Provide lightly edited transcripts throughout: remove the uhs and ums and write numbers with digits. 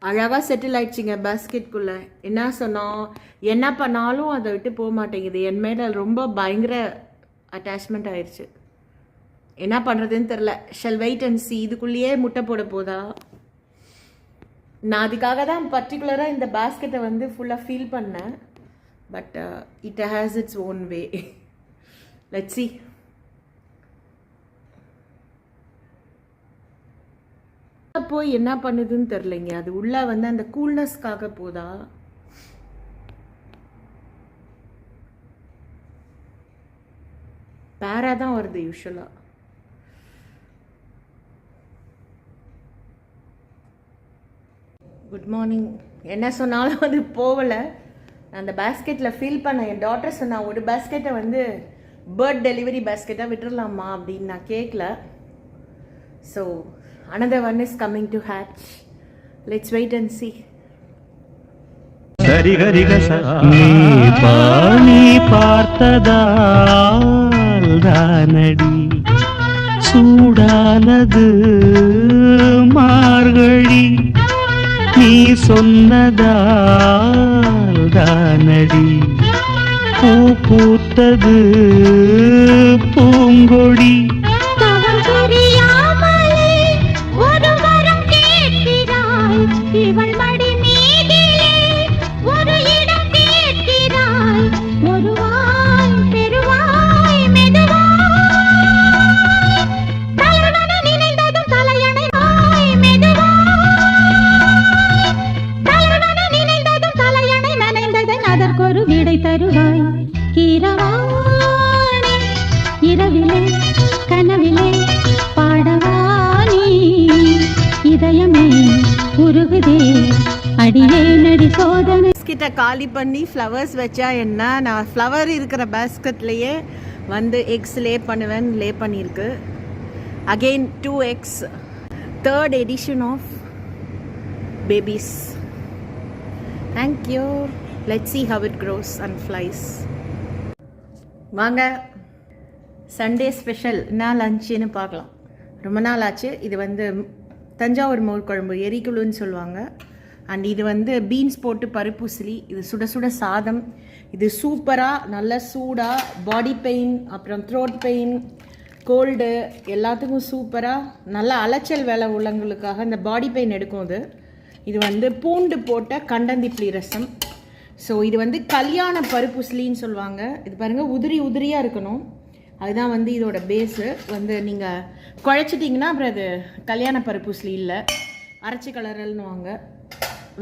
அழகாக செட்டில் ஆயிடுச்சிங்க பேஸ்கெட்குள்ளே. என்ன சொன்னோம், என்ன பண்ணாலும் அதை விட்டு போக மாட்டேங்குது. என் மேலே ரொம்ப பயங்கர அட்டாச்மெண்ட் ஆயிடுச்சு. என்ன பண்ணுறதுன்னு தெரில. Shall wait and see. இதுக்குள்ளேயே முட்டை போட போதா? நான் அதுக்காக தான் பர்டிகுலராக இந்த பேஸ்கெட்டை வந்து ஃபுல்லாக ஃபீல் பண்ணேன். But it has its own way. Let's see. போய் என்ன பண்ணுதுன்னு தெரிலங்க. அது உள்ள வந்து அந்த கூல்னஸ்க்காக போதா? பேரா தான் வருது யூஸ்வலா. Good morning. என்ன சொன்னாலும் அது போகலை. அந்த பேஸ்கெட்டில் ஃபீல் பண்ண என் டாட்டர் சொன்னா, ஒரு பேஸ்கெட்டை வந்து பேர்ட் டெலிவரி பேஸ்கெட்டாக விட்டுடலாமா அப்படின்னு. நான் கேட்கல. So another one is coming to hatch. Let's wait and see. சரி கரிகச நீ பாணி பார்த்ததால் தானடி சூடானது மார்கழி நீ சொன்னதால் தானடி பூ பூத்தது பூங்கொடி இவள் மடி மீதிலே ஒரு இடம் கேட்கிறாய். ஒருவாய் பெருவாய் மெதுவாய் தலைவன நினைந்ததும் தலையணை மெதுவாய் தலைவன நினைந்ததும் தலையணை நனைந்ததன் அதற்கொரு விடை தருவாய். கீரவாணி இரவிலே கனவிலே பாடவானி இதயமே உருகுதே அடியே நடி சோதனை. கிட்ட காலி பண்ணி ஃப்ளவர்ஸ் வச்சா என்ன? நான் ஃப்ளவர் இருக்கிற பேஸ்கெட்லேயே வந்து எக்ஸ் லே பண்ணுவேன். லே பண்ணியிருக்கு. Again 2 eggs. Third edition of babies. Thank you. Let's see how it grows and flies. வாங்க, சண்டே ஸ்பெஷல் என்ன லஞ்சுன்னு பார்க்கலாம். ரொம்ப நாள் ஆச்சு. இது வந்து தஞ்சாவூர் மோர் குழம்பு, எரிக்குழுன்னு சொல்லுவாங்க. அண்ட் இது வந்து பீன்ஸ் போட்டு பருப்புசிலி. இது சுட சுட சாதம். இது சூப்பராக நல்ல சூடாக பாடி பெயின், அப்புறம் த்ரோட் பெயின், கோல்டு எல்லாத்துக்கும் சூப்பராக நல்ல அலைச்சல் வேலை உள்ளவங்களுக்காக இந்த பாடி பெயின் எடுக்கும். இது வந்து பூண்டு போட்ட கண்டந்திப்ளி ரசம். ஸோ இது வந்து கல்யாண பருப்புசிலின்னு சொல்லுவாங்க. இது பாருங்கள், உதிரி உதிரியாக இருக்கணும். அதுதான் வந்து இதோட பேஸு. வந்து நீங்கள் குழைச்சிட்டிங்கன்னா அப்புறம் அது கல்யாண பருப்புஸ்லி இல்லை, அரைச்சி கலரல்னுவாங்க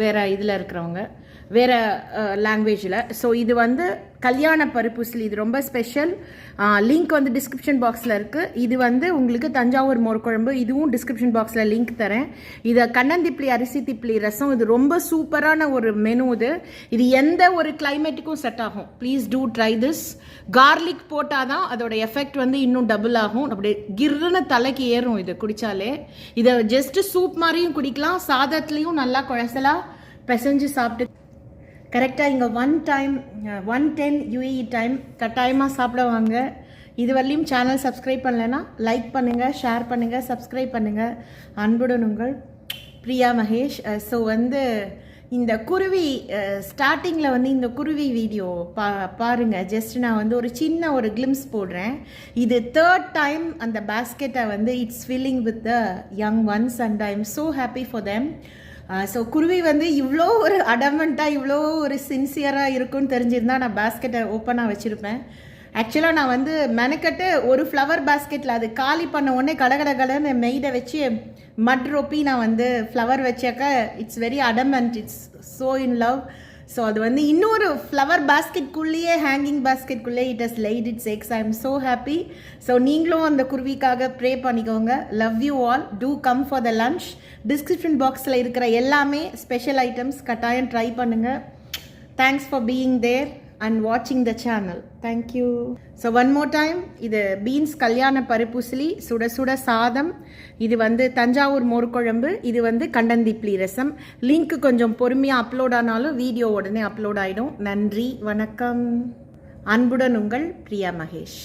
வேறு இதில் இருக்கிறவங்க, வேறு லாங்குவேஜில். ஸோ இது வந்து கல்யாண பருப்புஸ்லி. இது ரொம்ப ஸ்பெஷல். லிங்க் வந்து டிஸ்கிரிப்ஷன் பாக்ஸில் இருக்குது. இது வந்து உங்களுக்கு தஞ்சாவூர் மோர் குழம்பு, இதுவும் டிஸ்கிரிப்ஷன் பாக்ஸில் லிங்க் தரேன். இதை கண்ணந்திப்ளி அரிசி திப்ளி ரசம். இது ரொம்ப சூப்பரான ஒரு மெனு. இது எந்த ஒரு கிளைமேட்டுக்கும் செட் ஆகும். Please do try this. Garlic போட்டால் தான் அதோட எஃபெக்ட் வந்து இன்னும் டபுள் ஆகும். அப்படியே கிர்னு தலைக்கு ஏறும் இது குடித்தாலே. இதை ஜஸ்ட்டு சூப் மாதிரியும் குடிக்கலாம், சாதத்துலேயும் நல்லா குழசலாக பிசைஞ்சு சாப்பிட்டு. கரெக்டாக இங்கே 110 UAE டைம் கட்டாயமாக சாப்பிட வாங்க. இது வரலையும் சேனல் சப்ஸ்கிரைப் பண்ணலைன்னா லைக் பண்ணுங்கள், ஷேர் பண்ணுங்கள், சப்ஸ்கிரைப் பண்ணுங்கள். அன்புடன் உங்கள் பிரியா மகேஷ். ஸோ வந்து இந்த குருவி ஸ்டார்டிங்கில் வந்து இந்த குருவி வீடியோ பாருங்கள். ஜஸ்ட் நான் வந்து ஒரு சின்ன ஒரு கிளிம்ஸ் போடுறேன். இது 3rd டைம் அந்த பேஸ்கெட்டை வந்து it's filling with the young once and I am so happy for them. So குருவி வந்து இவ்வளோ ஒரு அடமெண்ட்டாக, இவ்வளோ ஒரு சின்சியராக இருக்குன்னு தெரிஞ்சிருந்தா நான் பேஸ்கெட்டை ஓப்பனாக வச்சுருப்பேன். ஆக்சுவலாக நான் வந்து மெனக்கட்டு ஒரு ஃப்ளவர் பேஸ்கெட்டில் அது காலி பண்ண உடனே கடகடகடன்னு மெய்டை வச்சு மட் ரொப்பி நான் வந்து ஃப்ளவர் வச்சாக்க it's very adamant, it's so in love. So அது வந்து இன்னொரு ஃப்ளவர் பேஸ்கெட்குள்ளேயே, ஹேங்கிங் பேஸ்கெட்குள்ளே it has light it's eggs. I am so happy. So நீங்களும் அந்த குருவிக்காக ப்ரே பண்ணிக்கோங்க. Love you all. To come for the lunch. Description பாக்ஸில் இருக்கிற எல்லாமே ஸ்பெஷல் ஐட்டம்ஸ் கட்டாயம் ட்ரை பண்ணுங்கள். Thanks for being there and watching the channel. Thank you. So one more time, இது பீன்ஸ் கல்யாண பருப்புசிலி, சுட சுட சாதம். இது வந்து தஞ்சாவூர் மோர் குழம்பு. இது வந்து கண்டந்திப்ளி ரசம். லிங்க் கொஞ்சம் பொறுமையாக அப்லோட் ஆனாலும் வீடியோ உடனே அப்லோட் ஆகிடும். நன்றி, வணக்கம். அன்புடன் உங்கள் பிரியா மகேஷ்.